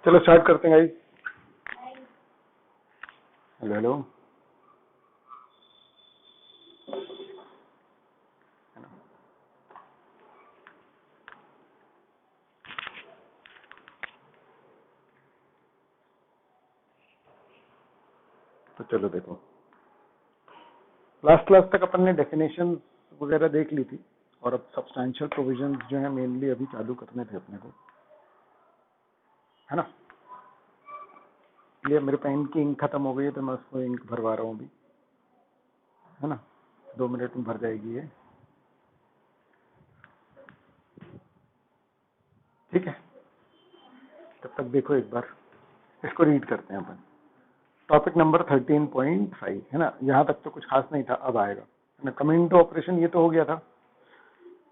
चलो स्टार्ट करते हैं गाइस। Hello hello. तो चलो देखो, लास्ट क्लास तक अपन ने डेफिनेशन वगैरह देख ली थी और अब सब्सटैंशियल प्रोविजंस जो है मेनली अभी चालू करने थे अपने को, है ना। इसलिए मेरे पेन की इंक खत्म हो गई है तो मैं उसको इंक भरवा रहा हूँ अभी, है ना। 2 मिनट में भर जाएगी ये, ठीक है। तब तक देखो एक बार इसको रीड करते हैं अपन। टॉपिक नंबर 13.5 है ना। यहाँ तक तो कुछ खास नहीं था, अब आएगा है ना। कमिंग टू ऑपरेशन ये तो हो गया था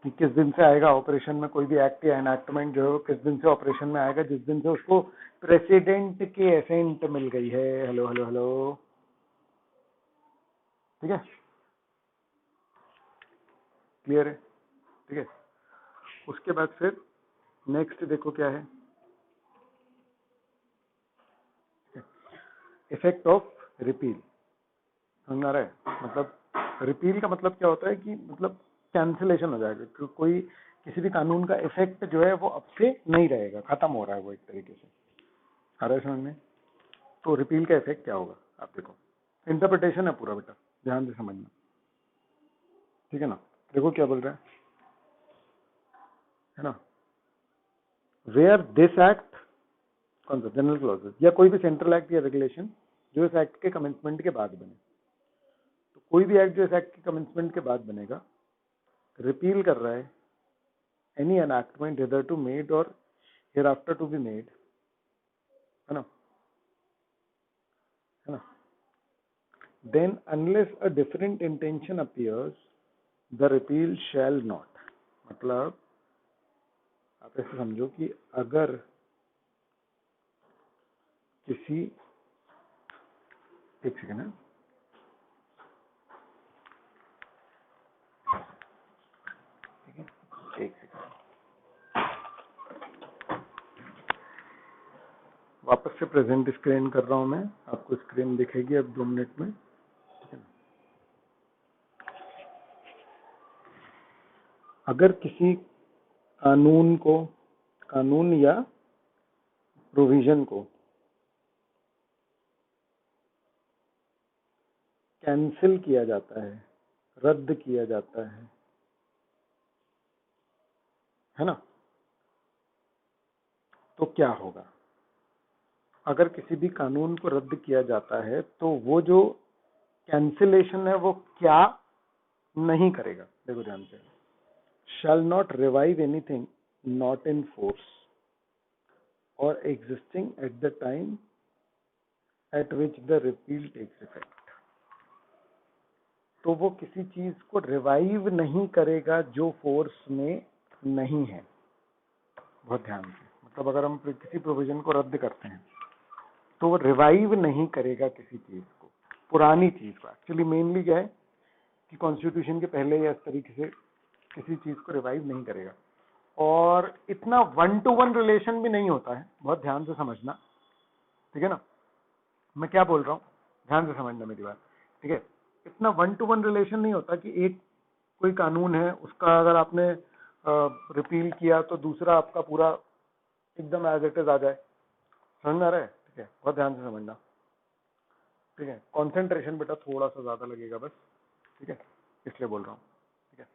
कि किस दिन से आएगा ऑपरेशन में कोई भी एक्ट या एनैक्टमेंट जो है वो किस दिन से ऑपरेशन में आएगा, जिस दिन से उसको प्रेसिडेंट की एसेंट मिल गई है। हेलो हेलो हेलो, ठीक है, क्लियर है, ठीक है। उसके बाद फिर नेक्स्ट देखो क्या है, इफेक्ट ऑफ रिपील। समझ आ रहा है? मतलब रिपील का मतलब क्या होता है कि मतलब कैंसिलेशन हो जाएगा, कोई किसी भी कानून का इफेक्ट जो है वो अब से नहीं रहेगा, खत्म हो रहा है वो एक तरीके से। आ रहा है समझ में? तो रिपील का इफेक्ट क्या होगा आप देखो, इंटरप्रिटेशन है पूरा बेटा, ध्यान से समझना, ठीक है ना। देखो क्या बोल रहा है ना। वेयर दिस एक्ट, कौन सा जनरल क्लॉजेस या कोई भी सेंट्रल एक्ट या रेगुलेशन जो इस एक्ट के कमेंसमेंट के बाद बने, तो कोई भी एक्ट जो इस एक्ट के कमेंसमेंट के बाद बनेगा रिपील कर रहा है any enactment hitherto made or hereafter to be made, है ना, है ना। Then unless a different intention appears the repeal shall not. मतलब आप ऐसे समझो कि अगर किसी, एक सेकेंड है, एक सेकेंड, वापस से प्रेजेंट स्क्रीन कर रहा हूं मैं, आपको स्क्रीन दिखेगी अब 2 मिनट में, ठीक है ना। अगर किसी कानून को, कानून या प्रोविजन को कैंसिल किया जाता है, रद्द किया जाता है ना, तो क्या होगा। अगर किसी भी कानून को रद्द किया जाता है तो वो जो कैंसिलेशन है वो क्या नहीं करेगा, देखो ध्यान से। shall not revive anything not in force or existing at the time at which the repeal takes effect। तो वो किसी चीज को रिवाइव नहीं करेगा जो फोर्स में नहीं है। बहुत ध्यान से, मतलब अगर हम किसी प्रोविजन को रद्द करते हैं तो वो रिवाइव नहीं करेगा किसी चीज को, पुरानी चीज को। एक्चुअली मेनली क्या है कि कॉन्स्टिट्यूशन के पहले या इस तरीके से किसी चीज को रिवाइव नहीं करेगा। और इतना 1-to-1 रिलेशन भी नहीं होता है, बहुत ध्यान से समझना, ठीक है ना। मैं क्या बोल रहा हूँ, ध्यान से समझना मेरी बात, ठीक है। इतना 1-to-1 रिलेशन नहीं होता कि एक कोई कानून है उसका अगर आपने रिपील किया तो दूसरा आपका पूरा एकदम एज इट इज आ जाए। समझ में आ रहा है? ठीक है, बहुत ध्यान से समझना, ठीक है। कॉन्सेंट्रेशन बेटा थोड़ा सा ज्यादा लगेगा बस, ठीक है, इसलिए बोल रहा हूँ, ठीक है।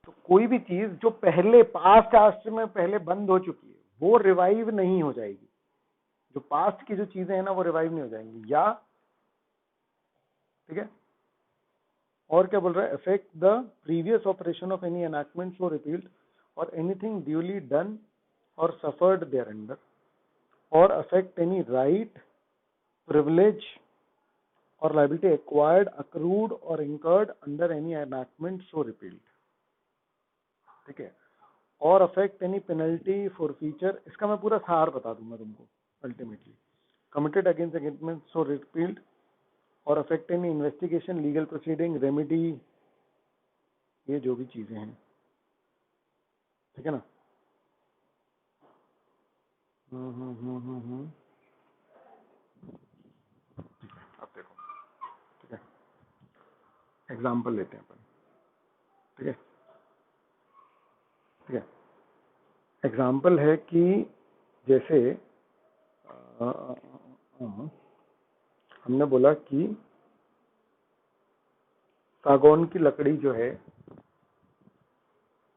तो कोई भी चीज जो पहले पास्ट आस्ट में पहले बंद हो चुकी है वो रिवाइव नहीं हो जाएगी। जो पास्ट की जो चीजें हैं ना वो रिवाइव नहीं हो जाएंगी, या ठीक है। और क्या बोल रहा है, affect the previous operation of any enactment so repealed or anything duly done or suffered thereunder or affect any right, privilege or liability acquired, accrued or incurred under any enactment so repealed, ठीक है। Or affect any penalty forfeiture, इसका मैं पूरा सार बता दूंगा तुमको ultimately, committed against agreement so repealed or affect any investigation, legal proceeding, remedy, ये जो भी चीजें हैं, ठीक है ना। अब देखो, ठीक है, एग्जाम्पल लेते हैं अपन, ठीक है, ठीक है। एग्जाम्पल है कि जैसे हमने बोला कि सागौन की लकड़ी जो है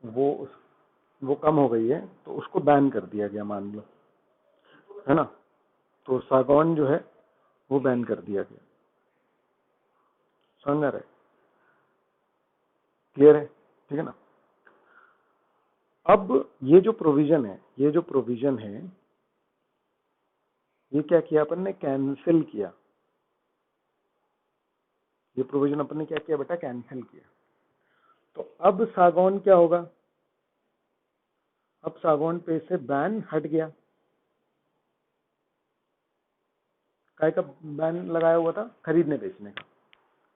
वो कम हो गई है, तो उसको बैन कर दिया गया, मान लो, है ना। तो सागौन जो है वो बैन कर दिया गया, समझ आ रहा है, क्लियर है, ठीक है ना। अब ये जो प्रोविजन है ये क्या किया अपन ने, कैंसिल किया। ये प्रोविजन अपन ने क्या किया बेटा, कैंसिल किया। तो अब सागौन क्या होगा, अब सागौन पे से बैन हट गया। काय का बैन लगाया हुआ था, खरीदने बेचने का।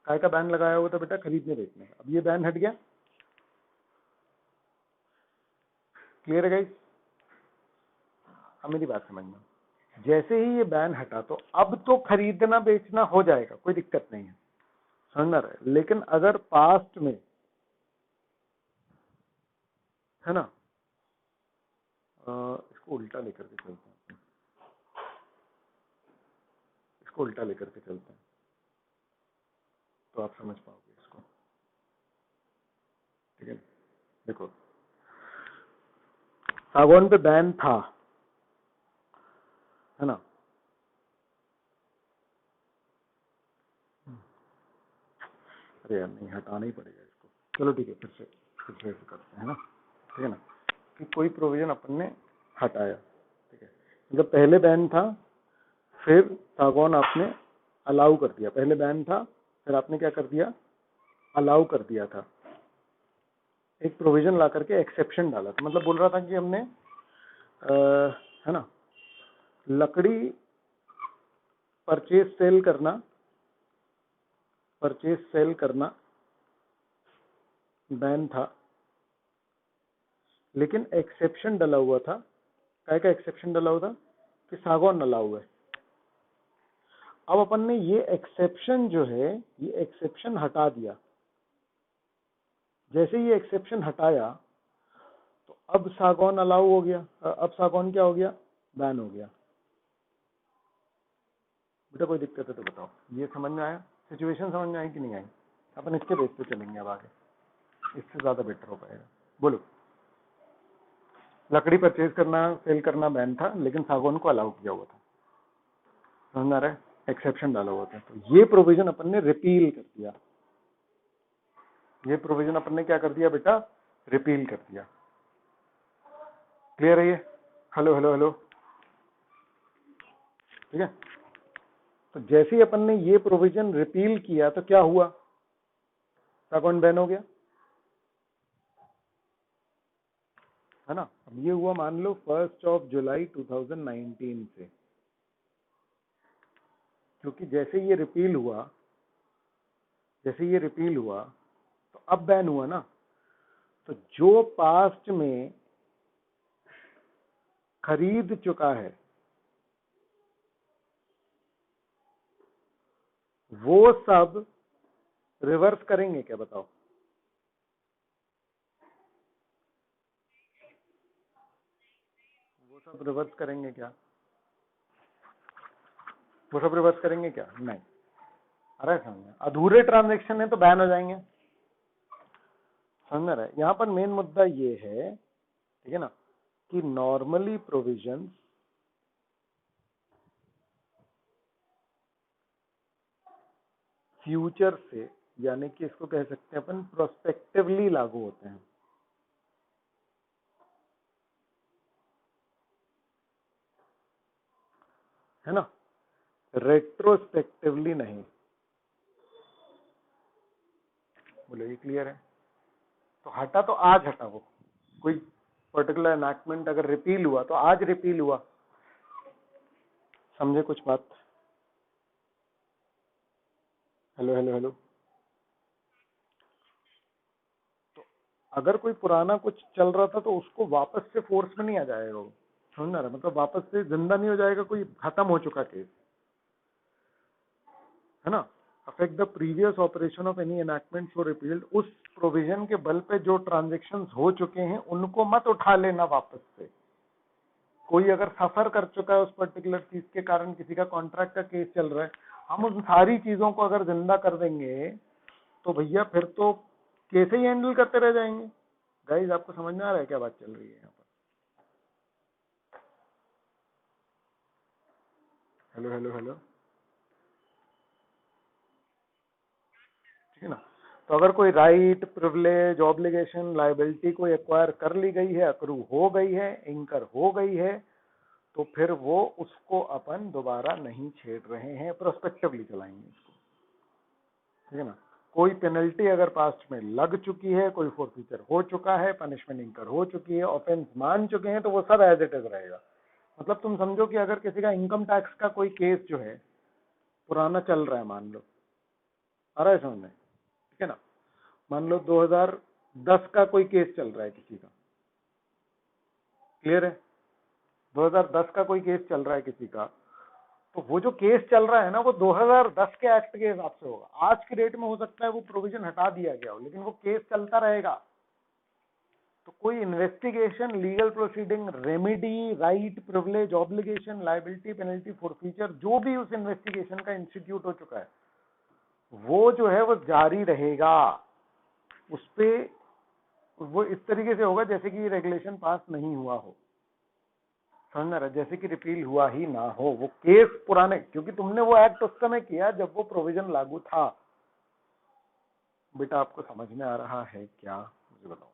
काय का बैन लगाया हुआ था बेटा, खरीदने बेचने का। अब ये बैन हट गया, क्लियर है गाइस। अब मेरी बात समझना, जैसे ही ये बैन हटा तो अब तो खरीदना बेचना हो जाएगा, कोई दिक्कत नहीं है, समझना रहे। लेकिन अगर पास्ट में, है ना, इसको उल्टा लेकर के चलते हैं, इसको उल्टा लेकर के चलते हैं तो आप समझ पाओगे इसको, ठीक है। देखो, सागौन पे बैन था, है ना, अरे यार नहीं, हटाना ही पड़ेगा इसको। चलो ठीक है, फिर से करते हैं ना, ठीक है ना, कि कोई प्रोविजन अपन ने हटाया, ठीक है। जब पहले बैन था, फिर सागौन आपने अलाउ कर दिया। पहले बैन था, फिर आपने क्या कर दिया, अलाउ कर दिया था। एक प्रोविजन ला करके एक्सेप्शन डाला था, मतलब बोल रहा था कि हमने है ना, लकड़ी परचेज सेल करना बैन था, लेकिन एक्सेप्शन डला हुआ था। काय का एक्सेप्शन डला हुआ था, कि सागौन अलाउ है। अब अपन ने ये एक्सेप्शन जो है, ये एक्सेप्शन हटा दिया। जैसे ये एक्सेप्शन हटाया तो अब सागौन अलाउ हो गया, अब सागौन क्या हो गया, बैन हो गया। बेटा कोई दिक्कत है तो बताओ, ये समझ में आया, सिचुएशन समझ में आई कि नहीं आई। अपन इसके बेस पे चलेंगे अब आगे, इससे ज्यादा बेटर हो पाएगा। बोलो, लकड़ी परचेज करना सेल करना बैन था, लेकिन सागौन को अलाउ किया हुआ था, समझ आ रहा है, एक्सेप्शन डाला हुआ था। तो ये प्रोविजन अपन ने रिपील कर दिया, ये प्रोविजन अपन ने क्या कर दिया बेटा, रिपील कर दिया। क्लियर है ये, हेलो हेलो हेलो, ठीक है। तो जैसे ही अपन ने ये प्रोविजन रिपील किया तो क्या हुआ, सागौन बैन हो गया, है ना। अब ये हुआ मान लो 1 जुलाई 2019 से, क्योंकि जैसे ये रिपील हुआ, तो अब बैन हुआ ना। तो जो पास्ट में खरीद चुका है वो सब रिवर्स करेंगे क्या, बताओ। वो सब रिवर्स करेंगे क्या, वो सब रिवर्स करेंगे क्या, नहीं। अरे समझ, अधूरे ट्रांजैक्शन है तो बैन हो जाएंगे, समझ रहा है। यहां पर मेन मुद्दा ये है, ठीक है ना, कि नॉर्मली प्रोविजन फ्यूचर से, यानी कि इसको कह सकते हैं अपन प्रोस्पेक्टिवली लागू होते हैं, है ना, रेट्रोस्पेक्टिवली नहीं। बोले ये क्लियर है। तो हटा तो आज हटा, वो कोई पर्टिकुलर एनैक्टमेंट अगर रिपील हुआ तो आज रिपील हुआ, समझे कुछ बात। Hello hello hello. तो अगर कोई पुराना कुछ चल रहा था तो उसको वापस से फोर्स में नहीं आ जाएगा वो, समझ ना रहा, मतलब वापस से जिंदा नहीं हो जाएगा, कोई खत्म हो चुका केस है ना। Affect the previous operation of any enactment for repealed, उस प्रोविजन के बल पे जो ट्रांजेक्शन हो चुके हैं उनको मत उठा लेना वापस से। कोई अगर सफर कर चुका है उस पर्टिकुलर चीज के कारण, किसी का कॉन्ट्रैक्ट का केस चल रहा है, हम उन सारी चीजों को अगर जिंदा कर देंगे तो भैया फिर तो कैसे ही हैंडल करते रह जाएंगे। गाइस आपको समझ में आ रहा है क्या बात चल रही है यहाँ पर? हेलो हेलो हेलो, ठीक है ना। तो अगर कोई राइट, प्रिविलेज, ऑब्लिगेशन, लायबिलिटी कोई एक्वायर कर ली गई है, अक्रू हो गई है, इंकर हो गई है, तो फिर वो उसको अपन दोबारा नहीं छेड़ रहे हैं, प्रोस्पेक्टिवली चलाएंगे इसको, ठीक है ना। कोई पेनल्टी अगर पास्ट में लग चुकी है, कोई फोरफीचर हो चुका है, पनिशमेंट इंकर हो चुकी है, ऑफेंस मान चुके हैं, तो वो सब एज इट इज रहेगा। मतलब तुम समझो कि अगर किसी का इनकम टैक्स का कोई केस जो है पुराना चल रहा है, मान लो, आ रहा है समझ में, ठीक है ना। मान लो 2010 का कोई केस चल रहा है किसी का, क्लियर है, 2010 का कोई केस चल रहा है किसी का, तो वो जो केस चल रहा है ना, वो 2010 के एक्ट के हिसाब से होगा। आज की डेट में हो सकता है वो प्रोविजन हटा दिया गया हो, लेकिन वो केस चलता रहेगा। तो कोई investigation, legal proceeding, remedy, right, privilege, obligation, liability, penalty, forfeiture, जो भी उस इन्वेस्टिगेशन का इंस्टीट्यूट हो चुका है, वो जो है वो जारी रहेगा। उस पे वो इस तरीके से होगा जैसे कि रेगुलेशन पास नहीं हुआ हो, समझ में आ रहा है? जैसे कि रिपील हुआ ही ना हो, वो केस पुराने, क्योंकि तुमने वो एक्ट उस समय किया जब वो प्रोविजन लागू था। बेटा आपको समझ में आ रहा है क्या, मुझे बताओ।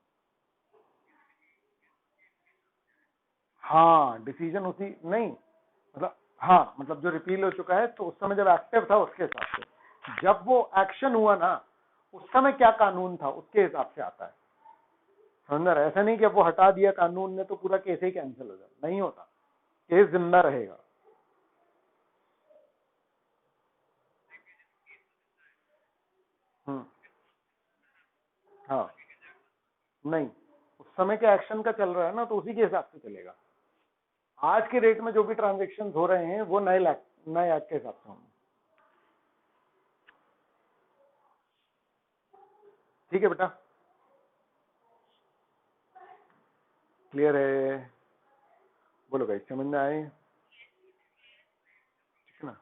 हाँ, डिसीजन उसी नहीं, मतलब हाँ, मतलब जो रिपील हो चुका है तो उस समय जब एक्टिव था उसके हिसाब से, जब वो एक्शन हुआ ना उस समय क्या कानून था उसके हिसाब से आता है, समझ में आ रहा है? ऐसा नहीं कि अब वो हटा दिया कानून ने तो पूरा केस ही कैंसिल हो जाए, नहीं होता, केस जिंदा रहेगा। हम्म, हाँ, नहीं, उस समय के एक्शन का चल रहा है ना, तो उसी के हिसाब से चलेगा। आज के रेट में जो भी ट्रांजेक्शन हो रहे हैं वो नए एक्ट के हिसाब से होंगे, ठीक है बेटा, क्लियर है? बोलो भाई, समझ में आए, ठीक है ना।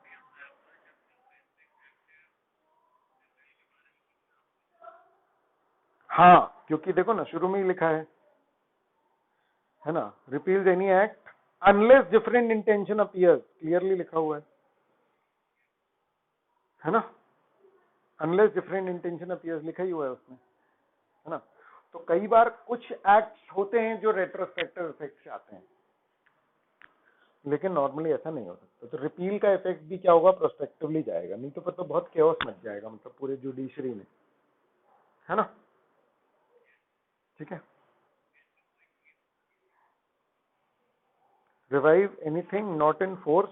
हाँ, क्योंकि देखो ना शुरू में ही लिखा है ना, repeals any act unless different intention appears, clearly लिखा हुआ है ना, अनलेस डिफरेंट इंटेंशन अपीयर्स लिखा ही हुआ है उसमें, है ना। तो कई बार कुछ एक्ट्स होते हैं जो रेट्रोस्पेक्टिव इफेक्ट से आते हैं, लेकिन नॉर्मली ऐसा नहीं हो सकता। तो रिपील का इफेक्ट भी क्या होगा, प्रोस्पेक्टिवली जाएगा, नहीं तो फिर तो बहुत केओस मच जाएगा, मतलब पूरे जुडिशरी में, है ना, ठीक है। Revive anything not in force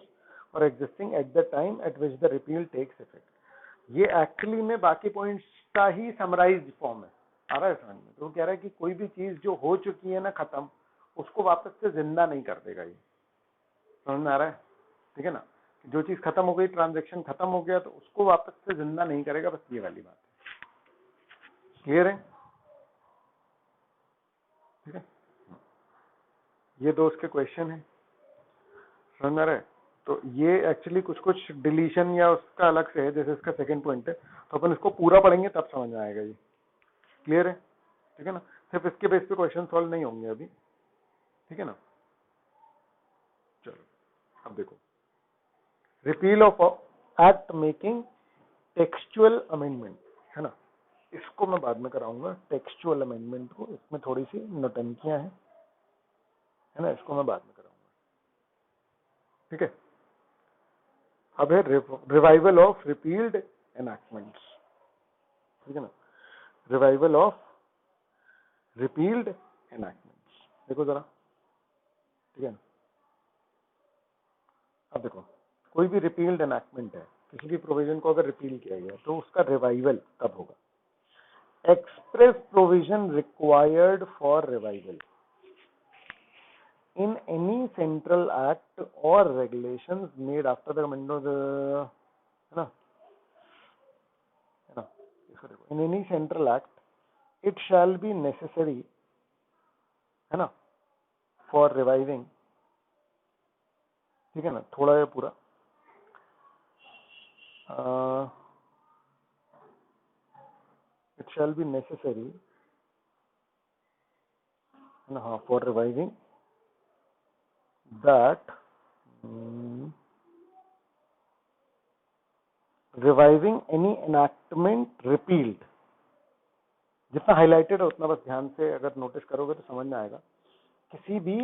or existing at the time at which the repeal takes effect. ये एक्चुअली में बाकी पॉइंट्स का ही समराइज्ड फॉर्म है, आ रहा है समझ में। तो वो कह रहा है कि कोई भी चीज जो हो चुकी है ना खत्म, उसको वापस से जिंदा नहीं कर देगा ये, समझ में आ रहा है, ठीक है ना। जो चीज खत्म हो गई, ट्रांजेक्शन खत्म हो गया, तो उसको वापस से जिंदा नहीं करेगा, बस ये वाली बात है, क्लियर है, ठीक है। ये दो उसके क्वेश्चन है, समझ में आ रहा है। तो ये एक्चुअली कुछ कुछ डिलीशन या उसका अलग से है, जैसे इसका सेकंड पॉइंट है, तो अपन इसको पूरा पढ़ेंगे तब समझ में आएगा ये, क्लियर है, ठीक है ना। सिर्फ इसके बेस पे क्वेश्चन सॉल्व नहीं होंगे अभी, ठीक है ना। चलो अब देखो, repeal of act making textual amendment, है ना, इसको मैं बाद में कराऊंगा, टेक्सचुअल अमेंडमेंट को, इसमें थोड़ी सी नौटंकियां हैं, है ना, इसको मैं बाद में कराऊंगा, ठीक है। अब है रिवाइवल ऑफ रिपील्ड एनैक्टमेंट्स, ठीक है ना, रिवाइवल ऑफ रिपील्ड एनैक्टमेंट्स, देखो जरा, ठीक है ना। अब देखो, कोई भी रिपील्ड एनैक्टमेंट है, किसी भी प्रोविजन को अगर रिपील किया गया तो उसका रिवाइवल कब होगा, express provision required for revival in any central act or regulations made after the amendment of the, है ना, इसको देखो, in any central act it shall be necessary, है ना, for reviving, ठीक है ना, थोड़ा ये पूरा it shall be necessary, है ना, हाँ, for reviving that reviving any enactment repealed, जितना हाईलाइटेड है उतना बस ध्यान से अगर नोटिस करोगे तो समझ में आएगा। किसी भी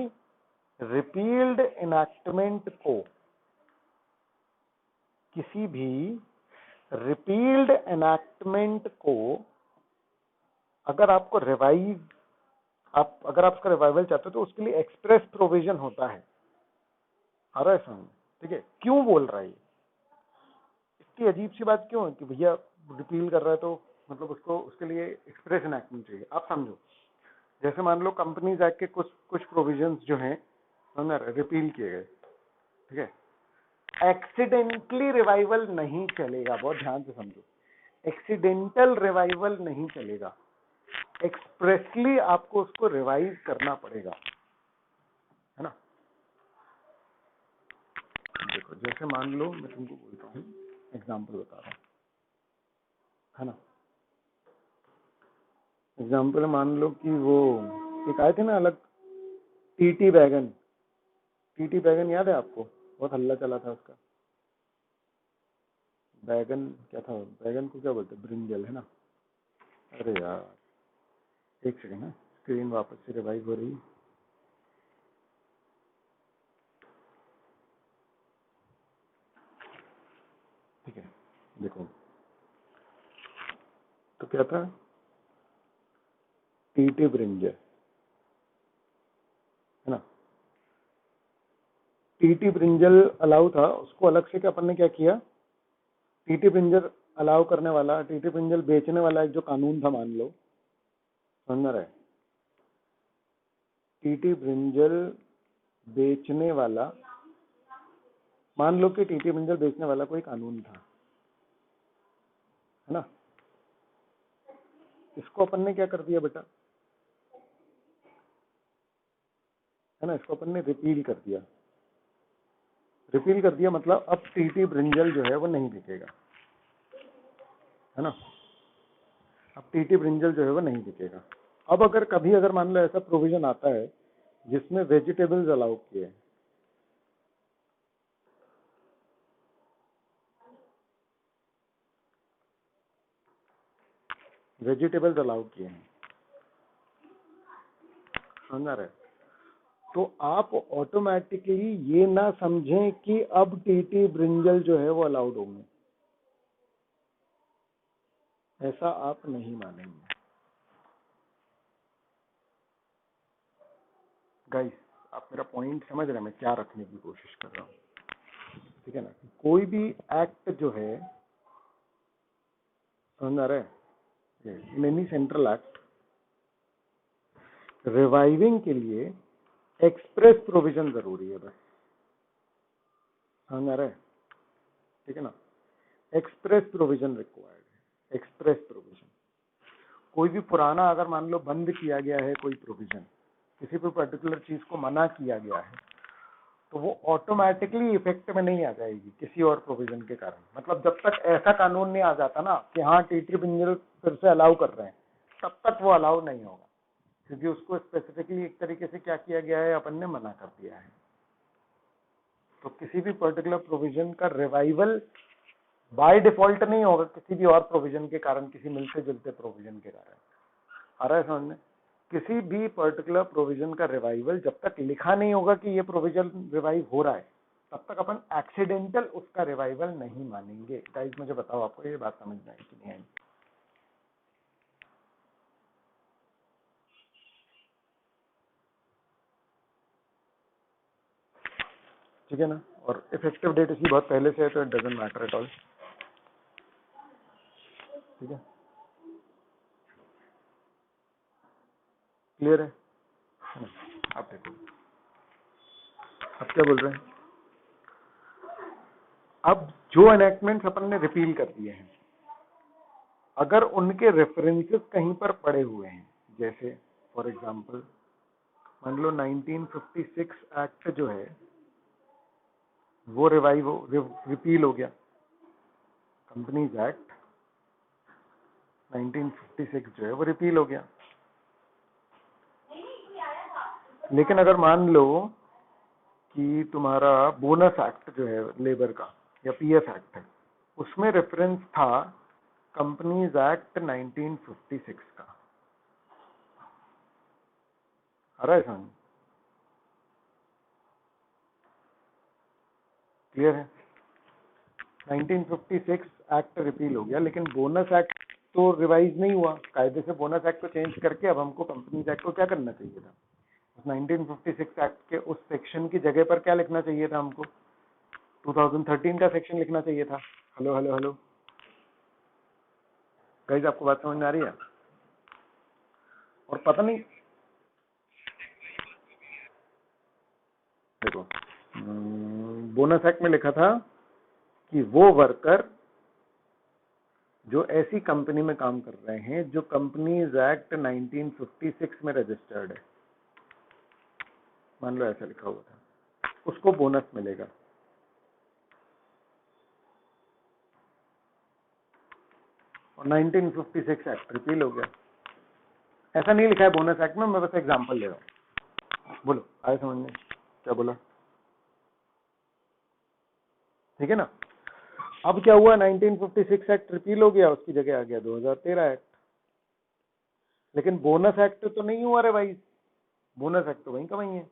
रिपील्ड एनैक्टमेंट को, किसी भी रिपील्ड एनैक्टमेंट को अगर आपको रिवाइव, अगर आप उसका रिवाइवल चाहते हो तो उसके लिए एक्सप्रेस प्रोविजन होता है। आ रहा है समझ? ठीक है, क्यों बोल रहा है ये? इसकी अजीब सी बात क्यों है कि भैया रिपील कर रहा है तो मतलब उसको, उसके लिए एक्सप्रेस एनैक्टमेंट चाहिए। आप समझो, जैसे मान लो कंपनीज एक्ट के कुछ प्रोविजंस जो हैं रिपील किए गए, ठीक है, एक्सीडेंटली रिवाइवल नहीं चलेगा, बहुत ध्यान से समझो, एक्सीडेंटल रिवाइवल नहीं चलेगा, एक्सप्रेसली आपको उसको रिवाइव करना पड़ेगा, है ना। देखो जैसे मान लो मैं तुमको बोलता हूँ, एग्जाम्पल बता रहा हूँ, है ना, एग्जाम्पल मान लो कि वो एक आए थे ना अलग, टीटी बैगन, टीटी बैगन याद है आपको? बहुत हल्ला चला था उसका। बैगन क्या था, बैगन को क्या बोलते, ब्रिंजल, है ना। अरे यार एक सेकंड ना, स्क्रीन वापस से रिवाइव हो रही है। ठीक है, देखो तो क्या था, टीटी ब्रिंजल, है ना। टीटी ब्रिंजल अलाउ था, उसको अलग से क्या अपन ने क्या किया, टीटी ब्रिंजल अलाउ करने वाला, टीटी ब्रिंजल बेचने वाला एक जो कानून था, मान लो, समझ रहा है, टीटी ब्रिंजल बेचने वाला, मान लो कि टीटी ब्रिंजल बेचने वाला कोई कानून था, है ना। इसको अपन ने क्या कर दिया बेटा, है ना, इसको अपन ने रिपील कर दिया। रिपील कर दिया मतलब अब टीटी ब्रिंजल जो है वो नहीं बिकेगा, है ना। अब टीटी ब्रिंजल जो है वो नहीं बिकेगा। अब अगर कभी अगर मान लो ऐसा प्रोविजन आता है जिसमें वेजिटेबल्स अलाउ किए, वेजिटेबल्स अलाउ किए हैं, समझ रहे, तो आप ऑटोमेटिकली ये ना समझें कि अब टीटी ब्रिंजल जो है वो अलाउड होंगे, ऐसा आप नहीं मानेंगे गाइस। आप मेरा पॉइंट समझ रहे हैं मैं क्या रखने की कोशिश कर रहा हूँ, ठीक है ना। कोई भी एक्ट जो है, समझ रहे हैं, in any central act reviving के लिए एक्सप्रेस प्रोविजन जरूरी है, बस, समझ रहे हैं, ठीक है ना। एक्सप्रेस प्रोविजन रिक्वायर्ड है, एक्सप्रेस प्रोविजन। कोई भी पुराना अगर मान लो बंद किया गया है कोई प्रोविजन, किसी भी पर्टिकुलर चीज को मना किया गया है, तो वो ऑटोमेटिकली इफेक्ट में नहीं आ जाएगी किसी और प्रोविजन के कारण। मतलब जब तक ऐसा कानून नहीं आ जाता ना कि हाँ टीटी ब्रिंजल फिर से अलाउ कर रहे हैं, तब तक वो अलाउ नहीं होगा, क्योंकि उसको स्पेसिफिकली एक तरीके से क्या किया गया है, अपन ने मना कर दिया है। तो किसी भी पर्टिकुलर प्रोविजन का रिवाइवल बाय डिफॉल्ट नहीं होगा किसी भी और प्रोविजन के कारण, किसी मिलते जुलते प्रोविजन के कारण। आ रहा है समझ में? किसी भी पर्टिकुलर प्रोविजन का रिवाइवल जब तक लिखा नहीं होगा कि ये प्रोविजन रिवाइव हो रहा है, तब तक अपन एक्सीडेंटल उसका रिवाइवल नहीं मानेंगे। गाइस मुझे बताओ आपको ये बात समझ में आई कि नहीं आई? ठीक है ना। और इफेक्टिव डेट इसकी बहुत पहले से है तो it doesn't matter at all, ठीक है, क्लियर है ना? आप देखो अब क्या बोल रहे हैं? अब जो एनेक्टमेंट्स अपन ने रिपील कर दिए हैं, अगर उनके रेफरेंसेस कहीं पर पड़े हुए हैं, जैसे फॉर एग्जांपल मान लो 1956 एक्ट जो है वो रिपील हो गया, कंपनीज एक्ट 1956 जो है वो रिपील हो गया। लेकिन अगर मान लो कि तुम्हारा बोनस एक्ट जो है लेबर का या पीएफ एक्ट है, उसमें रेफरेंस था कंपनीज एक्ट 1956 का, आ रहा है समझ? क्लियर है? 1956 एक्ट रिपील हो गया, लेकिन बोनस एक्ट तो रिवाइज नहीं हुआ। कायदे से बोनस एक्ट को चेंज करके अब हमको कंपनीज एक्ट को क्या करना चाहिए था, उस 1956 एक्ट के उस सेक्शन की जगह पर क्या लिखना चाहिए था हमको, 2013 का सेक्शन लिखना चाहिए था। हेलो हेलो हेलो गाइस, आपको बात समझ में आ रही है? और पता नहीं, देखो बोनस एक्ट में लिखा था कि वो वर्कर जो ऐसी कंपनी में काम कर रहे हैं जो कंपनीज एक्ट 1956 में रजिस्टर्ड है, मान लो ऐसा लिखा हुआ था, उसको बोनस मिलेगा। और 1956 एक्ट रिपील हो गया। ऐसा नहीं लिखा है बोनस एक्ट में, मैं बस एग्जांपल ले रहा हूँ। बोलो, आए समझ में? क्या बोला? ठीक है ना? अब क्या हुआ, 1956 एक्ट रिपील हो गया, उसकी जगह आ गया 2013 एक्ट। लेकिन बोनस एक्ट तो नहीं हुआ रिवाइज, बोनस एक्ट तो वहीं का वहीं है,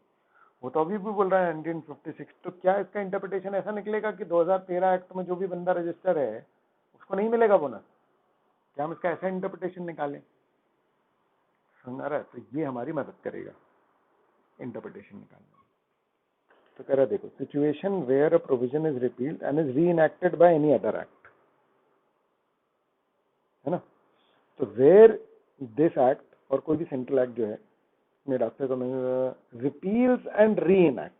वो तो अभी भी बोल रहा है 1956। तो क्या इसका इंटरप्रिटेशन ऐसा निकलेगा कि 2013 एक्ट में जो भी बंदा रजिस्टर है उसको नहीं मिलेगा बोनस? क्या हम इसका ऐसा इंटरप्रिटेशन निकालें? समझ आ रहा है? तो ये हमारी मदद करेगा इंटरप्रिटेशन निकालने में। तो कह रहा देखो, situation where a provision is repealed and is reenacted by any other act, है ना? तो वेयर दिस एक्ट और कोई भी सेंट्रल एक्ट जो है मेरे डॉक्टर को रिपील्स एंड री इनैक्ट।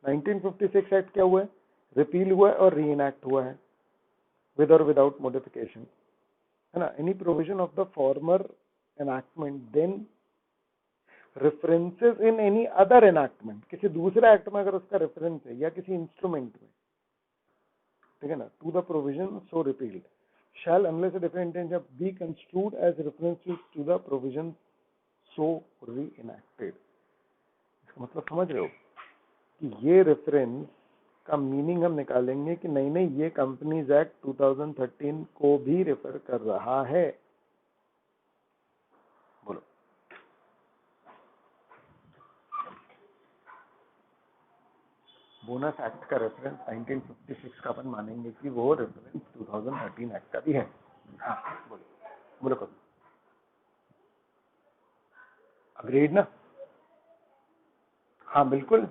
1956 एक्ट क्या हुआ है, रिपील हुआ है और री इनैक्ट हुआ है विद और विदाउट मॉडिफिकेशन, है ना? Any provision of the former enactment then references in any other enactment, किसी दूसरे एक्ट में अगर उसका रेफरेंस है या किसी इंस्ट्रूमेंट में, ठीक है ना, to the provision so repealed shall unless a different intention be construed as references to the provision so reenacted। इसका मतलब समझ रहे हो कि ये रेफरेंस का मीनिंग हम निकालेंगे कि नहीं नहीं, ये कंपनीज एक्ट 2013 को भी रेफर कर रहा है। बोलो, बोनस एक्ट का रेफरेंस 1956 का अपन मानेंगे कि वो रेफरेंस 2013 एक्ट का भी है। हाँ बोलो, बोलो करो, अग्रीड ना? हाँ बिल्कुल।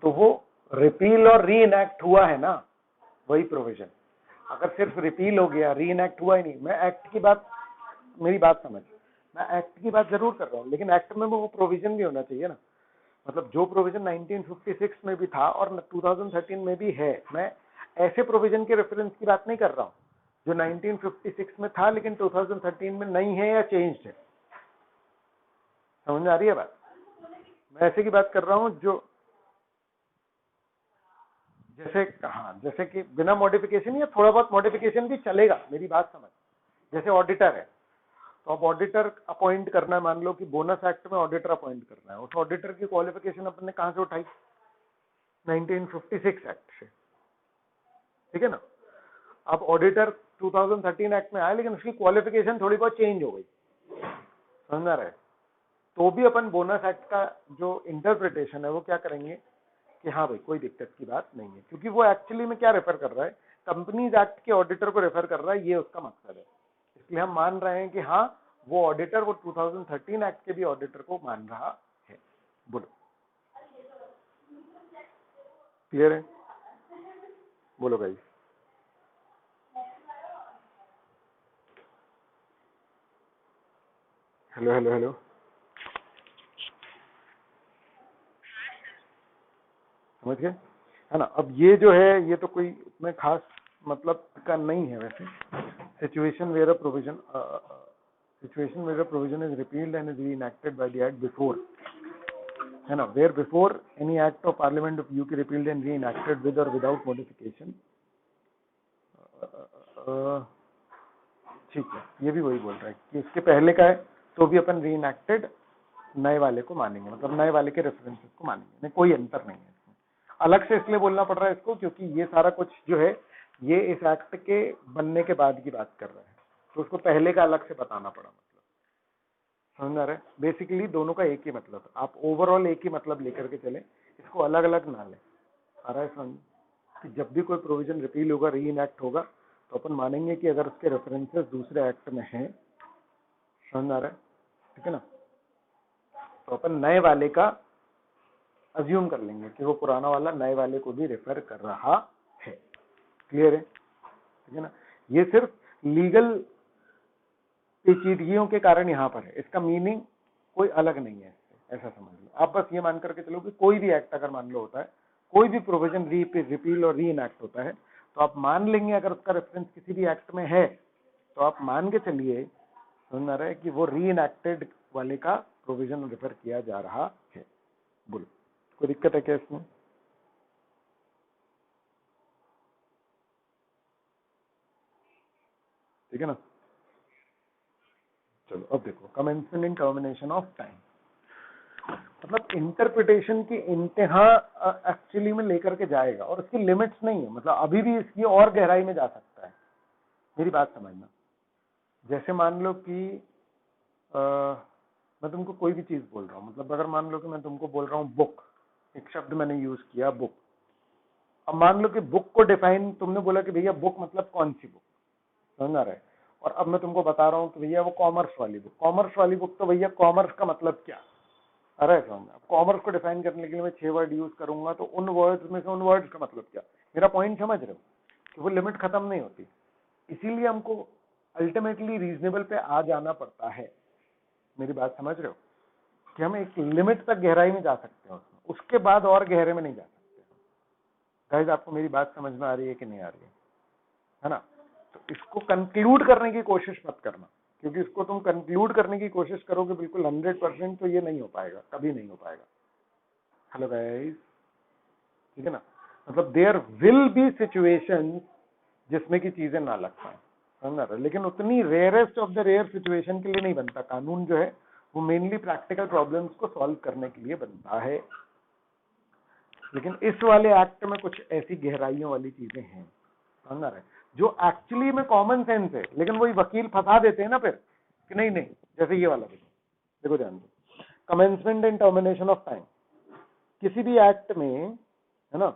तो वो रिपील और री इनैक्ट हुआ है ना, वही प्रोविजन। अगर सिर्फ रिपील हो गया, री इनैक्ट हुआ ही नहीं, मैं एक्ट की बात, मेरी बात समझ, मैं एक्ट की बात जरूर कर रहा हूँ, लेकिन एक्ट में वो प्रोविजन भी होना चाहिए ना। मतलब जो प्रोविजन 1956 में भी था और 2013 में भी है, मैं ऐसे प्रोविजन के रेफरेंस की बात नहीं कर रहा हूँ जो 1956 में था लेकिन 2013 में नहीं है या चेंज्ड है। समझ में आ रही है बात? मैं ऐसे की बात कर रहा हूँ जो जैसे, हाँ, जैसे कि बिना मॉडिफिकेशन या थोड़ा बहुत मॉडिफिकेशन भी चलेगा, मेरी बात समझ। जैसे ऑडिटर है, तो अब ऑडिटर अपॉइंट करना है, मान लो कि बोनस एक्ट में ऑडिटर अपॉइंट करना है, उस ऑडिटर की क्वालिफिकेशन अपन ने कहां से उठाई, 1956 एक्ट से, ठीक है ना? अब ऑडिटर 2013 एक्ट में आया लेकिन उसकी क्वालिफिकेशन थोड़ी बहुत चेंज हो गई, समझ आ रहा है? तो भी अपन बोनस एक्ट का जो इंटरप्रिटेशन है वो क्या करेंगे कि हाँ भाई कोई दिक्कत की बात नहीं है, क्योंकि वो एक्चुअली में क्या रेफर कर रहा है, कंपनीज एक्ट के ऑडिटर को रेफर कर रहा है, ये उसका मकसद है। इसलिए हम मान रहे हैं कि हाँ वो ऑडिटर वो 2013 एक्ट के भी ऑडिटर को मान रहा है। बोलो, क्लियर है? बोलो भाई। हेलो हेलो हेलो, समझ गए, है ना। अब ये जो है ये तो कोई इतने खास मतलब का नहीं है वैसे। Situation where a provision is repealed and is reenacted by the act before, है ना, where before any act of parliament of UK repealed and reenacted with or without modification. ठीक है, ये भी वही बोल रहा है कि इसके पहले का है तो भी अपन रीइनैक्टेड नए वाले को मानेंगे, मतलब नए वाले के रेफरेंसेस को मानेंगे, नहीं कोई अंतर नहीं है इसमें। अलग से इसलिए बोलना पड़ रहा है इसको क्योंकि ये सारा कुछ जो है ये इस एक्ट के बनने के बाद की बात कर रहा है, तो उसको पहले का अलग से बताना पड़ा। मतलब समझ आ रहा है, बेसिकली दोनों का एक ही मतलब है, आप ओवरऑल एक ही मतलब लेकर के चले, इसको अलग अलग ना ले। आ रहा है समझ कि जब भी कोई प्रोविजन रिपील होगा, री इनैक्ट होगा, तो अपन मानेंगे कि अगर उसके रेफरेंसेस दूसरे एक्ट में हैं, समझ आ रहा है, ठीक है ना, तो अपन नए वाले का अज्यूम कर लेंगे कि वो पुराना वाला नए वाले को भी रेफर कर रहा है। क्लियर है, ठीक है ना। ये सिर्फ लीगल पेचीदगियों के कारण यहां पर है, इसका मीनिंग कोई अलग नहीं है, ऐसा समझ लो। आप बस ये मान करके चलो कि कोई भी एक्ट अगर मान लो होता है, कोई भी प्रोविजन रिपील और री इनैक्ट होता है, तो आप मान लेंगे अगर उसका रेफरेंस किसी भी एक्ट में है, तो आप मान के चलिए, समझ आ रहा है कि वो री इनैक्टेड वाले का प्रोविजन रेफर किया जा रहा है। बोलो, कोई दिक्कत है क्या इसमें? ठीक है ना। चलो अब देखो, commencement and termination of time, मतलब इंटरप्रिटेशन की इंतहा एक्चुअली में लेकर के जाएगा और उसकी लिमिट्स नहीं है, मतलब अभी भी इसकी और गहराई में जा सकता है। मेरी बात समझना, जैसे मान लो कि मैं तुमको कोई भी चीज बोल रहा हूँ, मतलब अगर मान लो कि मैं तुमको बोल रहा हूँ बुक, एक शब्द मैंने यूज किया बुक। अब मान लो कि बुक को डिफाइन तुमने बोला कि भैया बुक मतलब कौन सी बुक, समझ आ रहा है, और अब मैं तुमको बता रहा हूँ कि भैया वो कॉमर्स वाली बुक। कॉमर्स वाली बुक तो भैया कॉमर्स का मतलब क्या, अरे समझ, कॉमर्स को डिफाइन करने के लिए मैं 6 वर्ड यूज करूंगा, तो उन वर्ड्स में से उन वर्ड्स का मतलब क्या। मेरा पॉइंट समझ रहे हो कि वो लिमिट खत्म नहीं होती, इसीलिए हमको अल्टीमेटली रीजनेबल पे आ जाना पड़ता है। मेरी बात समझ रहे हो कि हम एक लिमिट तक गहराई में जा सकते हैं उसमें, उसके बाद और गहरे में नहीं जा सकते। गाइस आपको मेरी बात समझ में आ रही है कि नहीं आ रही है ना। तो इसको कंक्लूड करने की कोशिश मत करना, क्योंकि इसको तुम कंक्लूड करने की कोशिश करोगे बिल्कुल 100%, तो ये नहीं हो पाएगा, कभी नहीं हो पाएगा। हेलो गाइस, ठीक है ना, मतलब देयर विल बी सिचुएशंस जिसमें की चीजें ना लग पाए, समझ रहे, लेकिन उतनी rarest of the rare situation के लिए नहीं बनता कानून। जो है वो मेनली प्रैक्टिकल प्रॉब्लम्स को सॉल्व करने के लिए बनता है। लेकिन इस वाले एक्ट में कुछ ऐसी गहराइयों वाली चीजें हैं, समझ रहे, जो एक्चुअली में कॉमन सेंस है, लेकिन वही वकील फंसा देते हैं ना फिर कि नहीं नहीं, जैसे ये वाला देखो, देखो ध्यान दो, commencement and termination of time किसी भी एक्ट में, है ना,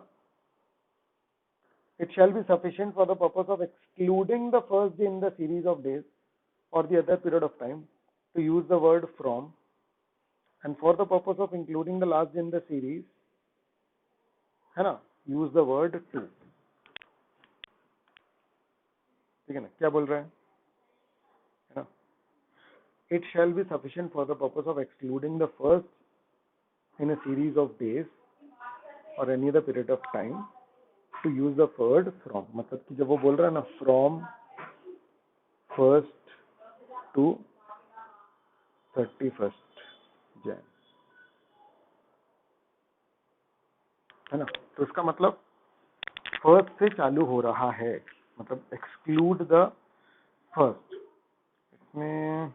it shall be sufficient for the purpose of excluding the first day in the series of days or the other period of time to use the word from, and for the purpose of including the last day in the series, है ना, use the word to। ठीक है ना, क्या बोल रहे हैं, है ना, it shall be sufficient for the purpose of excluding the first in a series of days or any other period of time to use the word from। मतलब कि जब वो बोल रहा है ना from first to 31st Jan, है ना, तो इसका मतलब फर्स्ट से चालू हो रहा है, मतलब एक्सक्लूड द फर्स्ट। इसमें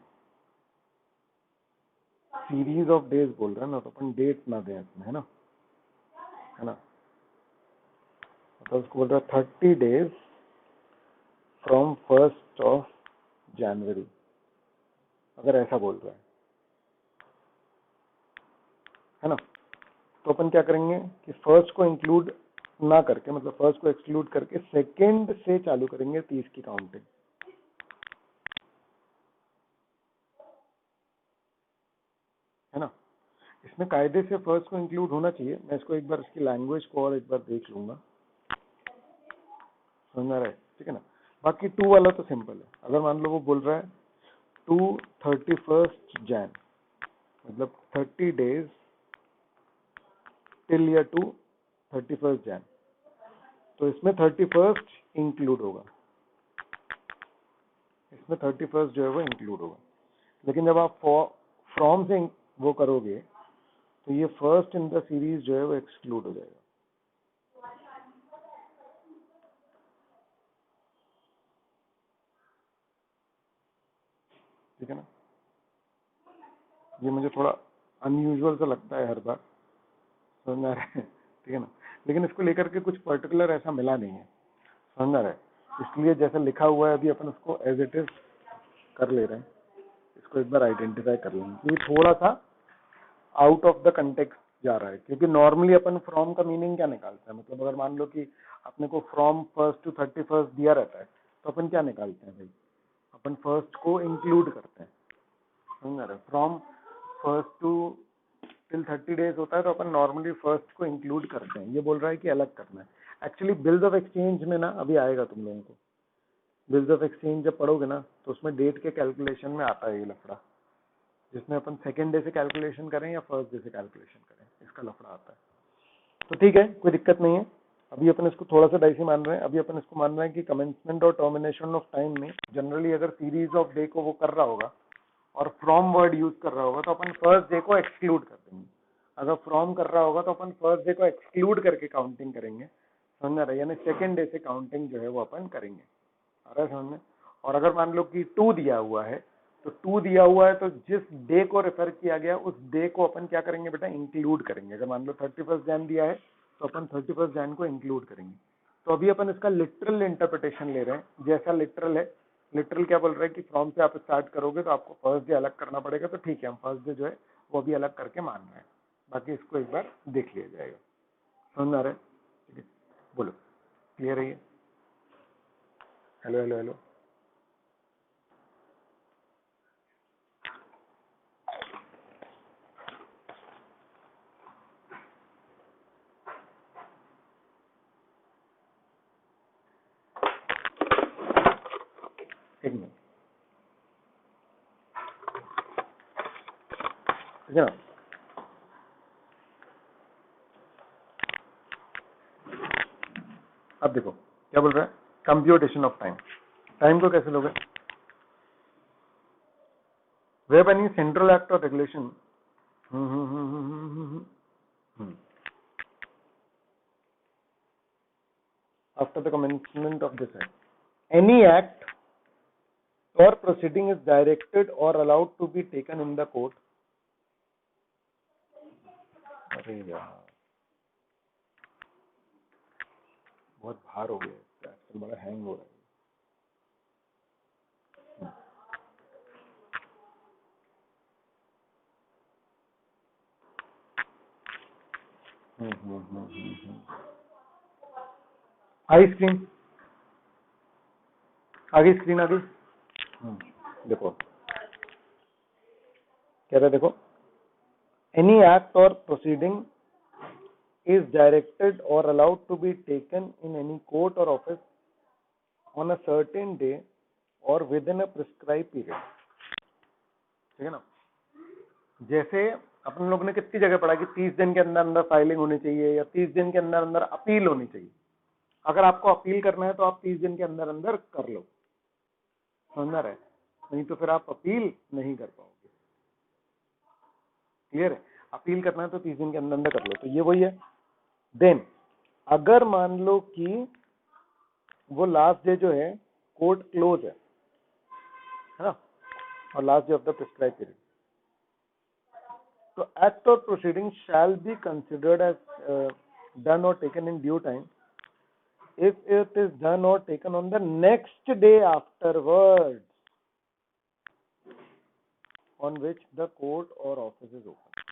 सीरीज ऑफ डेज बोल रहे हैं ना, तो अपन डेट ना दें इसमें, है ना, मतलब उसको बोल रहा है 30 days from 1st of January, अगर ऐसा बोल रहा है ना, तो अपन क्या करेंगे कि फर्स्ट को इंक्लूड ना करके, मतलब फर्स्ट को एक्सक्लूड करके सेकेंड से चालू करेंगे 30 की काउंटिंग, है ना। इसमें कायदे से फर्स्ट को इंक्लूड होना चाहिए, मैं इसको एक बार इसकी लैंग्वेज को और एक बार देख लूंगा, समझ आ रहा है, ठीक है ना। बाकी टू वाला तो सिंपल है, अगर मान लो वो बोल रहा है टू 31st Jan, मतलब 30 days till year to 31 Jan, तो इसमें 31 इंक्लूड होगा, इसमें 31 जो है वो इंक्लूड होगा। लेकिन जब आप फ्रॉम से वो करोगे तो ये फर्स्ट इन द सीरीज जो है वो एक्सक्लूड हो जाएगा। ठीक है ना, ये मुझे थोड़ा अनयूजुअल सा लगता है हर बार, समझ में आ रहा है? ठीक है ना, लेकिन इसको लेकर के कुछ पर्टिकुलर ऐसा मिला नहीं है, समझ में आ रहा है? इसलिए जैसा लिखा हुआ है अभी अपन उसको एज इट इज कर ले रहे हैं, इसको एक बार आइडेंटिफाई कर लेंगे। ये थोड़ा सा आउट ऑफ द कंटेक्स्ट जा रहा है, क्योंकि नॉर्मली अपन फ्रॉम का मीनिंग क्या निकालते हैं, मतलब अगर मान लो कि अपने को फ्रॉम 1st to 31st दिया रहता है तो अपन क्या निकालते हैं भाई, अपन फर्स्ट को इंक्लूड करते हैं, समझ रहे? From 1st to till 30 days होता है तो अपन नॉर्मली फर्स्ट को इंक्लूड करते हैं। ये बोल रहा है कि अलग करना है। एक्चुअली बिल्स ऑफ एक्सचेंज में ना अभी आएगा तुम लोगों को, बिल्स ऑफ एक्सचेंज जब पढ़ोगे ना तो उसमें डेट के कैलकुलेशन में आता है ये लफड़ा, जिसमें अपन सेकेंड डे से कैलकुलेशन करें या फर्स्ट डे से कैलकुलेशन करें, इसका लफड़ा आता है। तो ठीक है, कोई दिक्कत नहीं है। अभी अपन इसको थोड़ा सा डाइसी मान रहे हैं। अभी अपन इसको मान रहे हैं कि कमेंसमेंट और टर्मिनेशन ऑफ टाइम में जनरली अगर सीरीज ऑफ डे को वो कर रहा होगा और फ्रॉम वर्ड यूज कर रहा होगा तो अपन फर्स्ट डे को एक्सक्लूड कर देंगे। अगर फ्रॉम कर रहा होगा तो अपन फर्स्ट डे को एक्सक्लूड करके काउंटिंग करेंगे, समझ रहा है? यानी सेकेंड डे से काउंटिंग जो है वो अपन करेंगे, आ रहा है समझ में? और अगर मान लो कि 2 दिया हुआ है तो 2 दिया हुआ है तो जिस डे को रेफर किया गया उस डे को अपन क्या करेंगे बेटा, इंक्लूड करेंगे। अगर मान लो 31 जैन दिया है तो अपन 31 जैन को इंक्लूड करेंगे। तो अभी अपन इसका लिटरल इंटरप्रिटेशन ले रहे हैं, जैसा लिटरल है। लिटरल क्या बोल रहे हैं कि फ्रॉम से आप स्टार्ट करोगे तो आपको फर्स्ट डे अलग करना पड़ेगा, तो ठीक है हम फर्स्ट डे जो है वो भी अलग करके मान रहे हैं, बाकी इसको एक बार देख लिया जाएगा। समझ में आ रहा है? ठीक है, बोलो, क्लियर है ये? हेलो हेलो हेलो, एक मिनट, ठीक है ना? अब देखो क्या बोल रहा है, कंप्यूटेशन ऑफ टाइम। टाइम को कैसे लोगे? वेब एनी सेंट्रल एक्ट और regulation after the commencement of this act, any act or proceeding is directed or allowed to be taken in the court। अरे यार बहुत भार हो गया, आजकल बड़ा हैंग हो रहा है। आई स्क्रीन आ गई, स्क्रीन आ गई। देखो कह रहा है, देखो any act or proceeding is directed or allowed to be taken in any court or office on a certain day or within a prescribed period। ठीक है ना? जैसे अपन लोग ने कितनी जगह पढ़ा कि 30 दिन के अंदर अंदर फाइलिंग होनी चाहिए या 30 दिन के अंदर अंदर अपील होनी चाहिए। अगर आपको अपील करना है तो आप 30 दिन के अंदर अंदर कर लो, समझ रहे? नहीं तो फिर आप अपील नहीं कर पाओगे। क्लियर है? अपील करना है तो 30 दिन के अंदर अंदर कर लो, तो ये वही है। देन अगर मान लो कि वो लास्ट डे जो है कोर्ट क्लोज है ना, और last day of the prescribe period, तो act or proceeding shall be considered as done or taken in due time if it is done or taken on the next day afterwards on which the court or office is open।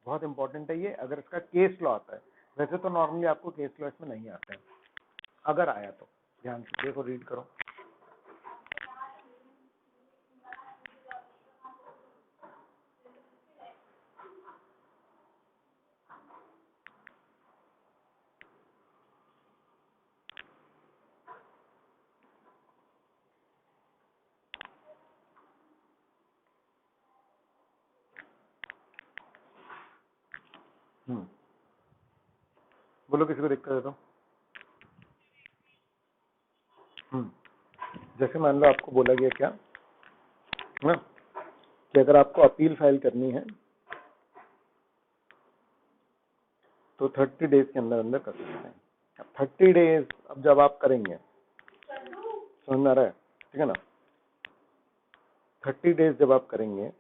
बहुत important है ये, अगर इसका case law आता है। वैसे तो normally आपको केस लॉ इसमें नहीं आते हैं, अगर आया तो ध्यान से देखो, रीड करो। बोलो किसी को दिक्कत है तो। जैसे मान लो आपको बोला गया क्या ना कि अगर आपको अपील फाइल करनी है तो 30 डेज के अंदर अंदर कर सकते हैं। अब 30 डेज अब जब आप करेंगे, समझ में आ रहा है, ठीक है ना। 30 डेज जब आप करेंगे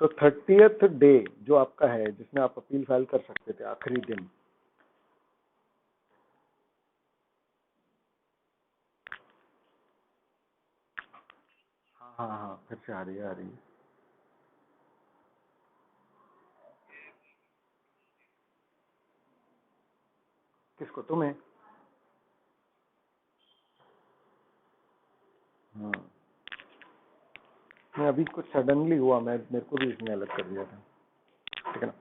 तो 30th डे जो आपका है जिसमें आप अपील फाइल कर सकते थे, आखिरी दिन, हाँ हाँ हाँ, फिर से आ रही है, आ रही है। किसको? तुम्हें? हाँ, मैं अभी कुछ सडनली हुआ, मैं मेरे को भी इसने अलग कर दिया था, ठीक है ना।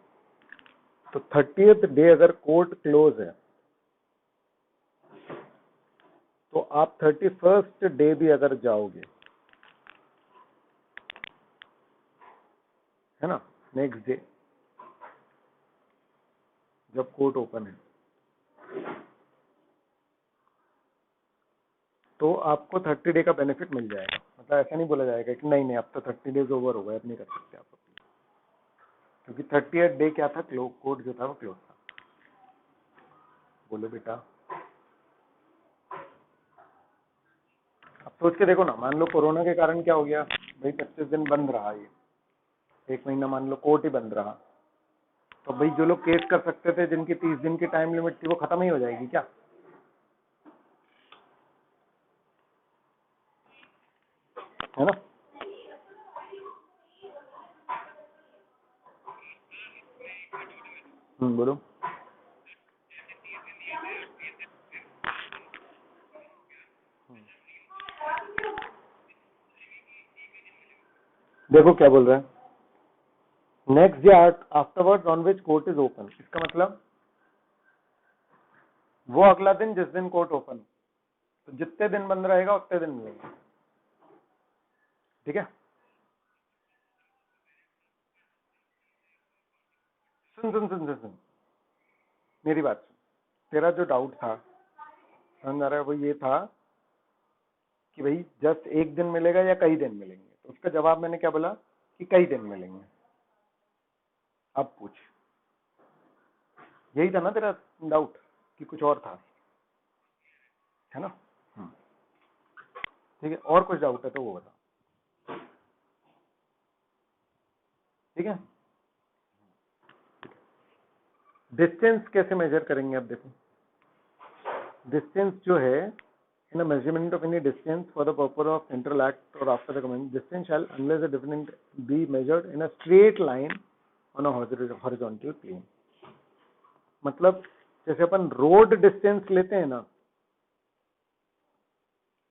तो 30th डे अगर कोर्ट क्लोज है तो आप 31st डे भी अगर जाओगे, है ना, नेक्स्ट डे जब कोर्ट ओपन है तो आपको 30 डे का बेनिफिट मिल जाएगा। मतलब ऐसा नहीं बोला जाएगा कि नहीं नहीं अब तो 30 डेज ओवर हो गए, अब नहीं कर सकते आप अपील, क्योंकि 30th डे क्या था, कोर्ट जो था वो क्लोज था। बोलो बेटा। अब सोच के देखो ना, मान लो कोरोना के कारण क्या हो गया भाई, 25 दिन बंद रहा, ये 1 महीना मान लो कोर्ट ही बंद रहा, तो भाई जो लोग केस कर सकते थे, जिनकी 30 दिन की टाइम लिमिट थी, वो खत्म ही हो जाएगी क्या, है ना। बोलो। देखो क्या बोल रहा है, next day afterwards on which court is open, इसका मतलब वो अगला दिन जिस दिन कोर्ट ओपन, तो जितने दिन बंद रहेगा उतने दिन मिलेंगे, ठीक है। सुन सुन सुन सुन सुन, मेरी बात सुन। तेरा जो डाउट था, समझ आ रहा है, वो ये था कि भाई जस्ट एक दिन मिलेगा या कई दिन मिलेंगे, तो उसका जवाब मैंने क्या बोला कि कई दिन मिलेंगे। अब पूछ, यही था ना तेरा डाउट कि कुछ और था, है ना। ठीक है, और कुछ डाउट है तो वो बता, ठीक है। डिस्टेंस कैसे मेजर करेंगे, अब देखो डिस्टेंस जो है, in a measurement of any distance for the purpose of central act or after the command, distance shall unless a different be measured in a straight line on a horizontal plane। मतलब जैसे अपन road distance लेते हैं ना,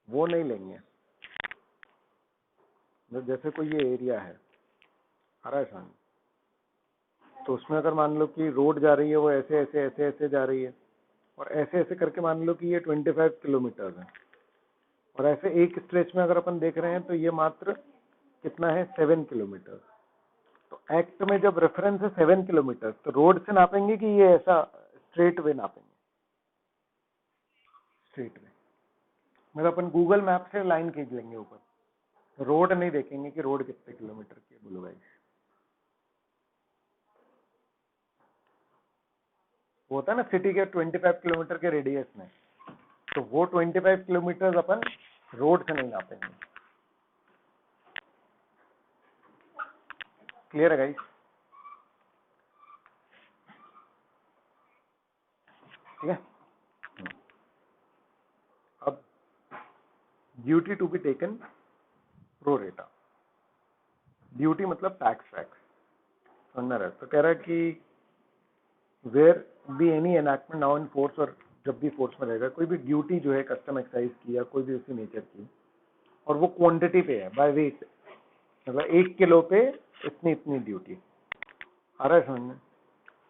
वो नहीं लेंगे। मतलब जैसे कोई ये एरिया है, आ रहा है समझ, तो उसमें अगर मान लो कि रोड जा रही है, वो ऐसे ऐसे ऐसे ऐसे जा रही है, और ऐसे ऐसे करके मान लो कि ये 25 किलोमीटर है, और ऐसे एक स्ट्रेच में अगर अपन देख रहे हैं तो ये मात्र कितना है, 7 किलोमीटर। तो एक्ट में जब रेफरेंस है 7 किलोमीटर, तो रोड से नापेंगे कि ये ऐसा स्ट्रेट वे नापेंगे, स्ट्रेट वे। मतलब अपन गूगल मैप से लाइन खींच लेंगे ऊपर, रोड नहीं देखेंगे कि रोड कितने किलोमीटर की है। बोलो भाई, वो होता है ना सिटी के 25 किलोमीटर के रेडियस में, तो वो 25 किलोमीटर अपन रोड से नहीं नापेंगे। क्लियर है गाइस? ठीक है। अब duty to be taken pro rata, duty मतलब टैक्स, समझना रहा है। तो कह रहा है कि where be any enactment now in force, और जब भी फोर्स में रहेगा कोई भी ड्यूटी जो है कस्टम एक्साइज की या कोई भी उसी नेचर की, और वो क्वांटिटी पे है, बाय वेट, मतलब 1 किलो पे इतनी इतनी ड्यूटी, आ रहा है समझ में।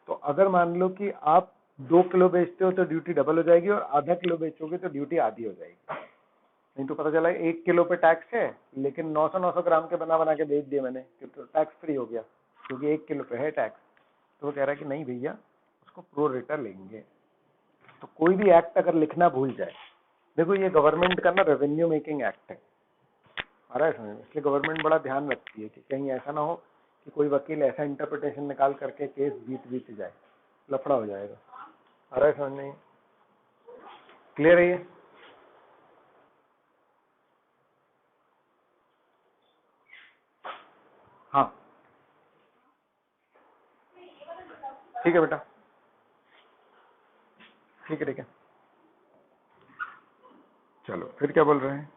तो अगर मान लो कि आप 2 किलो बेचते हो तो ड्यूटी डबल हो जाएगी, और आधा किलो बेचोगे तो ड्यूटी आधी हो जाएगी। नहीं तो पता चला 1 किलो पे टैक्स है, लेकिन 900 ग्राम के बना बना के बेच दिए मैंने, तो टैक्स फ्री हो गया, क्योंकि 1 किलो पे है टैक्स। तो वो कह रहा है कि नहीं भैया, उसको प्रो रेटा लेंगे। तो कोई भी एक्ट अगर लिखना भूल जाए, देखो ये गवर्नमेंट का ना रेवेन्यू मेकिंग एक्ट है, आ रहा है समझ में, इसलिए गवर्नमेंट बड़ा ध्यान रखती है कि कहीं ऐसा ना हो कि कोई वकील ऐसा इंटरप्रिटेशन निकाल करके केस बीत जाए, लफड़ा हो जाएगा। आ रहा है समझ में? क्लियर है ये? हाँ ठीक है बेटा, ठीक है। चलो फिर क्या बोल रहे हैं,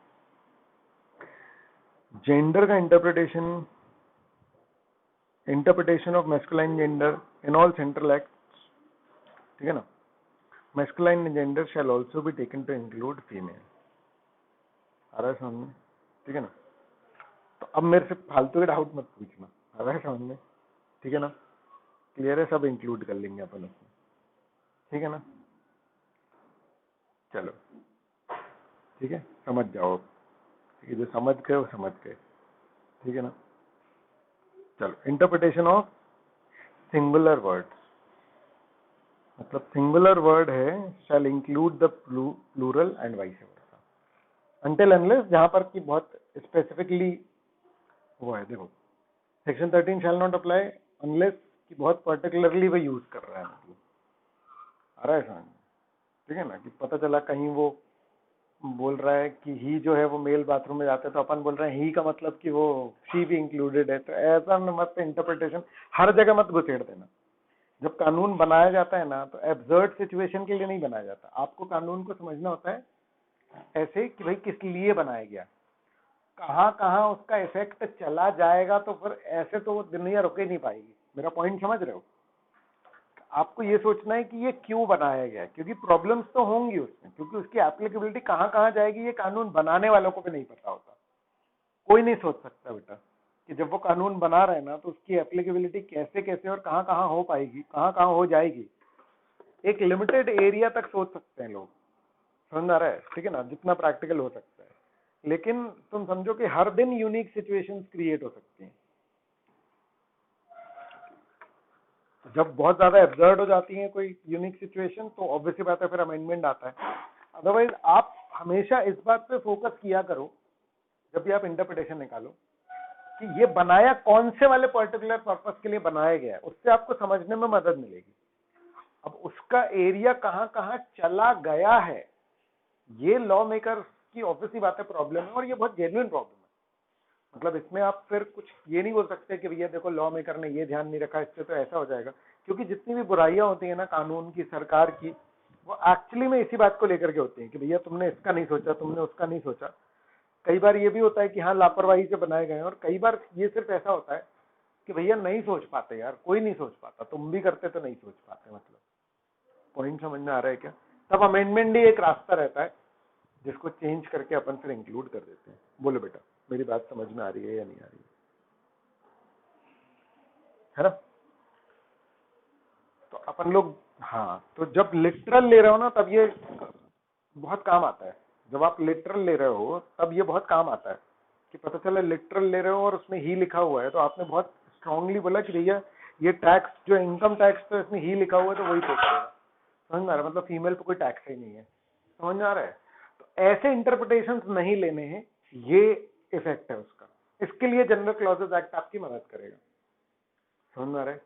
जेंडर का interpretation of masculine gender in all central act, ठीक है ना। Masculine gender shall also be taken to include female. आ रहा है समझ में? ठीक है ना। तो अब मेरे से फालतू के डाउट मत पूछना, आ रहा है समझ में? ठीक है ना, क्लियर है, सब इंक्लूड कर लेंगे अपन उसमें, ठीक है ना। चलो ठीक है, समझ जाओ, ठीक है, जो समझ गए वो समझ गए, ठीक है ना। चलो, इंटरप्रिटेशन ऑफ सिंगुलर वर्ड, मतलब सिंगुलर वर्ड है shall include the plural and vice versa, until unless जहां पर कि बहुत स्पेसिफिकली वो है। देखो section 13 shall not apply unless कि बहुत पर्टिकुलरली वो यूज कर रहा है, मतलब आ रहा है समझ में? ठीक है ना, कि पता चला कहीं वो बोल रहा है कि ही जो है वो मेल बाथरूम में जाते हैं, तो अपन बोल रहे हैं ही का मतलब कि वो शी भी इंक्लूडेड है, तो ऐसा मत इंटरप्रिटेशन हर जगह मत घुसेड़ देना। जब कानून बनाया जाता है ना, तो एब्सर्ड सिचुएशन के लिए नहीं बनाया जाता, आपको कानून को समझना होता है ऐसे कि भाई किस लिए बनाया गया, कहाँ कहाँ उसका इफेक्ट चला जाएगा, तो फिर ऐसे तो वो दुनिया रुक ही नहीं पाएगी। मेरा पॉइंट समझ रहे हो? आपको ये सोचना है कि ये क्यों बनाया गया है, क्योंकि प्रॉब्लम्स तो होंगी उसमें, क्योंकि उसकी एप्लीकेबिलिटी कहाँ कहाँ जाएगी ये कानून बनाने वालों को भी नहीं पता होता। कोई नहीं सोच सकता बेटा कि जब वो कानून बना रहे हैं ना, तो उसकी एप्लीकेबिलिटी कैसे कैसे और कहाँ कहाँ हो पाएगी, कहाँ कहाँ हो जाएगी, एक लिमिटेड एरिया तक सोच सकते हैं लोग, समझ आ रहा है? ठीक है ना, जितना प्रैक्टिकल हो सकता है। लेकिन तुम समझो कि हर दिन यूनिक सिचुएशंस क्रिएट हो सकती हैं, जब बहुत ज्यादा एब्जर्ड हो जाती है कोई यूनिक सिचुएशन, तो ऑब्वियसली बात है फिर अमेंडमेंट आता है। अदरवाइज आप हमेशा इस बात पे फोकस किया करो जब भी आप इंटरप्रिटेशन निकालो कि ये बनाया कौन से वाले पर्टिकुलर पर्पस के लिए बनाया गया है, उससे आपको समझने में मदद मिलेगी। अब उसका एरिया कहाँ कहाँ चला गया है, ये लॉ मेकर की ऑब्वियसली बात है प्रॉब्लम है, और ये बहुत जेन्युइन प्रॉब्लम है। मतलब इसमें आप फिर कुछ ये नहीं बोल सकते कि भैया देखो लॉ मेकर ने ये ध्यान नहीं रखा, इससे तो ऐसा हो जाएगा, क्योंकि जितनी भी बुराइयां होती है ना कानून की, सरकार की, वो एक्चुअली में इसी बात को लेकर के होती है कि भैया तुमने इसका नहीं सोचा, तुमने उसका नहीं सोचा। कई बार ये भी होता है कि हाँ लापरवाही से बनाए गए हैं, और कई बार ये सिर्फ ऐसा होता है कि भैया नहीं सोच पाते यार, कोई नहीं सोच पाता, तुम भी करते तो नहीं सोच पाते। मतलब पॉइंट समझ में आ रहा है क्या? तब अमेंडमेंट ही एक रास्ता रहता है जिसको चेंज करके अपन फिर इंक्लूड कर देते हैं। बोलो बेटा, मेरी बात समझ में आ रही है या नहीं आ रही है ना? तो अपन लोग, हाँ, तो जब लिटरल ले रहे हो ना तब ये बहुत काम आता है। जब आप लिटरल ले रहे हो तब ये बहुत काम आता है कि पता चला लिटरल ले रहे हो और उसमें ही लिखा हुआ है, तो आपने बहुत स्ट्रांगली बोला कि भैया ये टैक्स जो इनकम टैक्स, तो इसमें ही लिखा हुआ है तो वही पे करेगा। समझ में आ रहा है? मतलब फीमेल पे कोई टैक्स ही नहीं है। समझ में आ रहा है? तो ऐसे इंटरप्रिटेशन नहीं लेने हैं, ये इफेक्ट है उसका। इसके लिए जनरल क्लॉजेज एक्ट आपकी मदद करेगा। समझ में आ रहा है?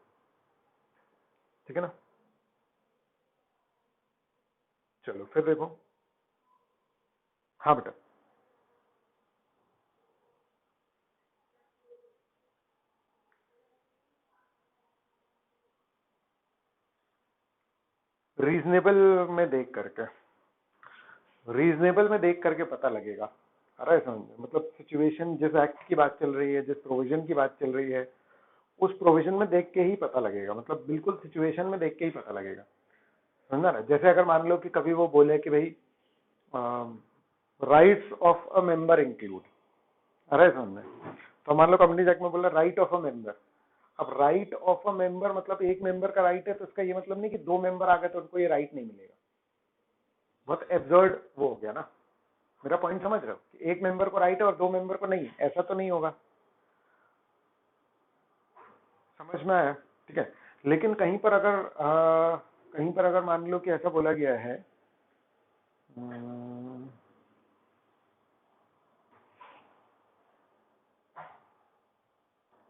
ठीक है ना। चलो फिर देखो, हाँ बेटा, रीजनेबल में देख करके, रीजनेबल में देख करके पता लगेगा। आ रहा है समझ में? मतलब सिचुएशन, जिस एक्ट की बात चल रही है, जिस प्रोविजन की बात चल रही है, उस प्रोविजन में देख के ही पता लगेगा। मतलब बिल्कुल सिचुएशन में देख के ही पता लगेगा। समझा ना? जैसे अगर मान लो कि कभी वो बोले कि भाई rights of a member include, आ रहा है समझ में? तो मान लो कंपनी एक्ट में बोला राइट ऑफ अ मेंबर। अब राइट ऑफ अ मेंबर मतलब एक मेंबर का राइट है, तो इसका ये मतलब नहीं कि दो मेंबर आ गए तो उनको ये राइट नहीं मिलेगा। बहुत एब्सर्ड वो हो गया ना। मेरा पॉइंट समझ रहे हो कि एक मेंबर को राइट है और दो मेंबर को नहीं, ऐसा तो नहीं होगा। समझ में आया? ठीक है। लेकिन कहीं पर अगर कहीं पर अगर मान लो कि ऐसा बोला गया है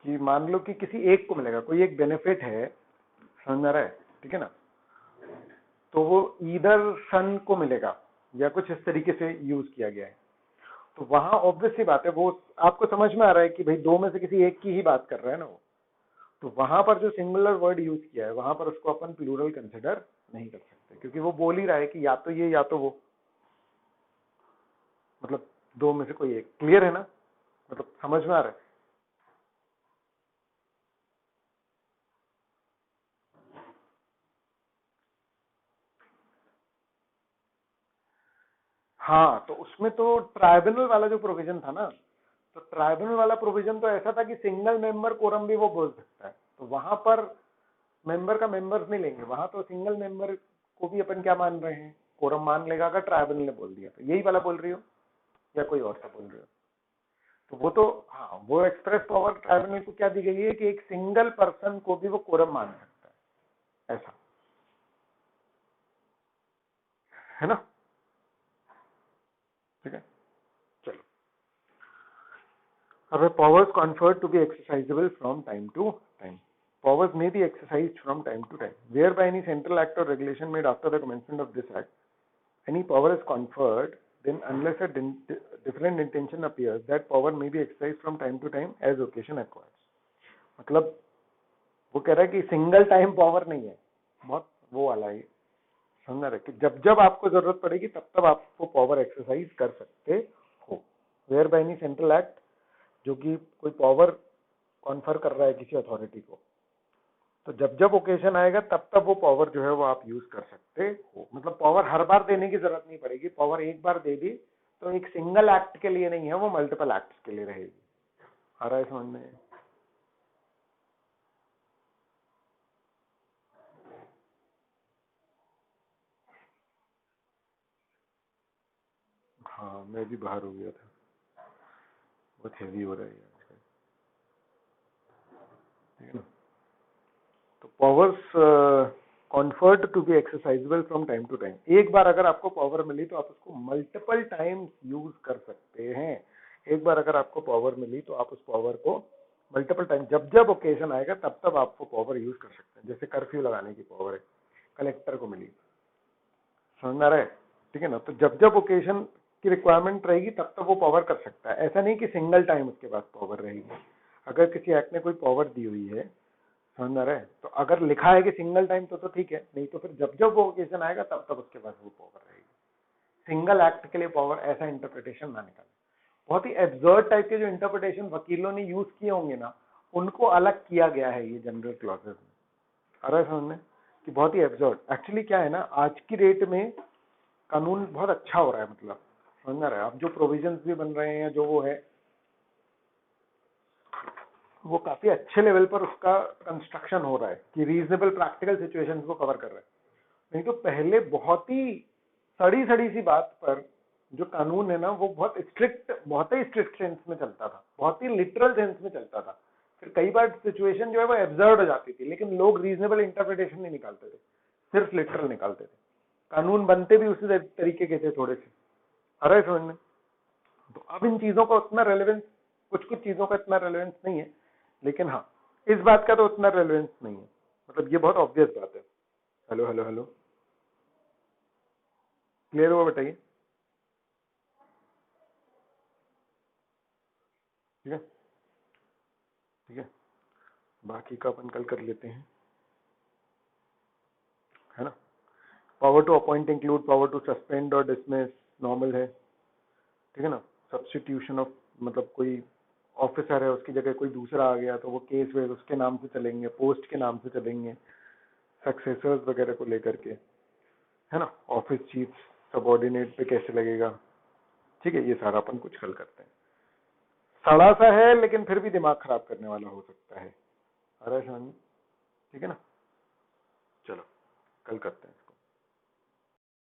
कि मान लो कि किसी एक को मिलेगा, कोई एक बेनिफिट है, समझ में आ रहा है, ठीक है ना, तो वो ईदर सन को मिलेगा या कुछ इस तरीके से यूज किया गया है, तो वहां ऑब्वियस सी बात है, वो आपको समझ में आ रहा है कि भाई दो में से किसी एक की ही बात कर रहा है ना वो, तो वहां पर जो सिंगुलर वर्ड यूज किया है वहां पर उसको अपन प्लूरल कंसिडर नहीं कर सकते, क्योंकि वो बोल ही रहा है कि या तो ये या तो वो, मतलब दो में से कोई एक। क्लियर है ना, मतलब समझ में आ रहा है? हाँ, तो उसमें तो ट्राइब्यूनल वाला जो प्रोविजन था ना, तो ट्राइब्यूनल वाला प्रोविजन तो ऐसा था कि सिंगल मेंबर कोरम भी वो बोल सकता है, तो वहां पर मेंबर का मेंबर्स नहीं लेंगे, वहां तो सिंगल मेंबर को भी अपन क्या मान रहे हैं, कोरम मान लेगा, अगर ट्राइब्यूनल ने बोल दिया तो। यही वाला बोल रही हो या कोई और सा बोल रही हो? तो वो तो हाँ, वो एक्सप्रेस पावर ट्राइब्यूनल को क्या दी गई है कि एक सिंगल पर्सन को भी वो कोरम मान सकता है, ऐसा है ना, ठीक है। चलो, अब powers conferred to be exercisable from time to time. Powers may be exercised from time to time, whereby any central act or regulation made after the commencement of this act, any power is conferred, then unless a different intention appears, that power may be exercised from time to time as occasion acquires. मतलब वो कह रहा है कि single time power नहीं है, बहुत वो वाला है, समझ रहे कि जब जब आपको जरूरत पड़ेगी तब तब आपको पावर एक्सरसाइज कर सकते हो, where by any central act, जो कि कोई पावर कॉन्फर कर रहा है किसी अथॉरिटी को, तो जब जब ओकेजन आएगा तब तब वो पावर जो है वो आप यूज कर सकते हो। मतलब पावर हर बार देने की जरूरत नहीं पड़ेगी, पावर एक बार दे दी तो एक सिंगल एक्ट के लिए नहीं है, वो मल्टीपल एक्ट्स के लिए रहेगी। आ रहा है समझ में? हाँ, मैं भी बाहर हो गया था, बहुत हेवी हो रहा है यार, ठीक है ना। तो powers conferred to be exercisable from time to time, एक बार अगर आपको पावर मिली तो आप उसको मल्टीपल टाइम्स यूज कर सकते हैं। एक बार अगर आपको पावर मिली तो आप उस पावर को मल्टीपल टाइम, जब जब ओकेजन आएगा तब तब आपको पावर यूज कर सकते हैं। जैसे कर्फ्यू लगाने की पावर है, कलेक्टर को मिली, समझ में आ रहा है, ठीक है ना। तो जब जब ओकेजन की रिक्वायरमेंट रहेगी तब तक वो पावर कर सकता है, ऐसा नहीं कि सिंगल टाइम उसके पास पावर रहेगी। अगर किसी एक्ट ने कोई पावर दी हुई है, समझ में आ रहा है, तो अगर लिखा है कि सिंगल टाइम तो ठीक है, नहीं तो फिर जब जब वो ओकेजन आएगा तब तक उसके पास वो पावर रहेगी। सिंगल एक्ट के लिए पावर, ऐसा इंटरप्रिटेशन ना निकाले। बहुत ही एब्सर्ड टाइप के जो इंटरप्रिटेशन वकीलों ने यूज किए होंगे ना, उनको अलग किया गया है ये जनरल क्लॉजेस में। आ रहा है समझ में कि बहुत ही एब्सर्ड। एक्चुअली क्या है ना, आज की डेट में कानून बहुत अच्छा हो रहा है, मतलब समझ में आ रहा है, अब जो प्रोविजंस भी बन रहे हैं, जो वो है, वो काफी अच्छे लेवल पर उसका कंस्ट्रक्शन हो रहा है कि रीजनेबल प्रैक्टिकल सिचुएशंस को कवर कर रहा है। नहीं तो पहले बहुत ही सड़ी सड़ी सी बात पर जो कानून है ना, वो बहुत ही स्ट्रिक्ट सेंस में चलता था, बहुत ही लिटरल सेंस में चलता था। फिर कई बार सिचुएशन जो है वो एब्सर्ड हो जाती थी, लेकिन लोग रीजनेबल इंटरप्रिटेशन नहीं निकालते थे, सिर्फ लिटरल निकालते थे। कानून बनते भी उसी तरीके के थे थोड़े से। आ रहा है समझ में? तो अब इन चीजों का उतना रेलेवेंस, कुछ कुछ चीजों का इतना रेलेवेंस नहीं है, लेकिन हाँ, इस बात का तो उतना रेलेवेंस नहीं है। मतलब ये बहुत ऑब्वियस बात है। हेलो हेलो हेलो, क्लियर हुआ? बताइए। ठीक है, ठीक है, बाकी का अपन कल कर लेते हैं, है ना। Power to appoint include power to suspend और डिसमिस, नॉर्मल है, ठीक है ना। सब्स्टिट्यूशन ऑफ, मतलब कोई ऑफिसर है उसकी जगह कोई दूसरा आ गया तो वो केस वेस उसके नाम से चलेंगे, पोस्ट के नाम से चलेंगे, सक्सेसर्स वगैरह को लेकर के, है ना। ऑफिस चीफ सबॉर्डिनेट पे कैसे लगेगा, ठीक है, ये सारा अपन कुछ कल करते हैं। सड़ा सा है लेकिन फिर भी दिमाग खराब करने वाला हो सकता है। अरे शान, ठीक है ना, चलो कल करते हैं।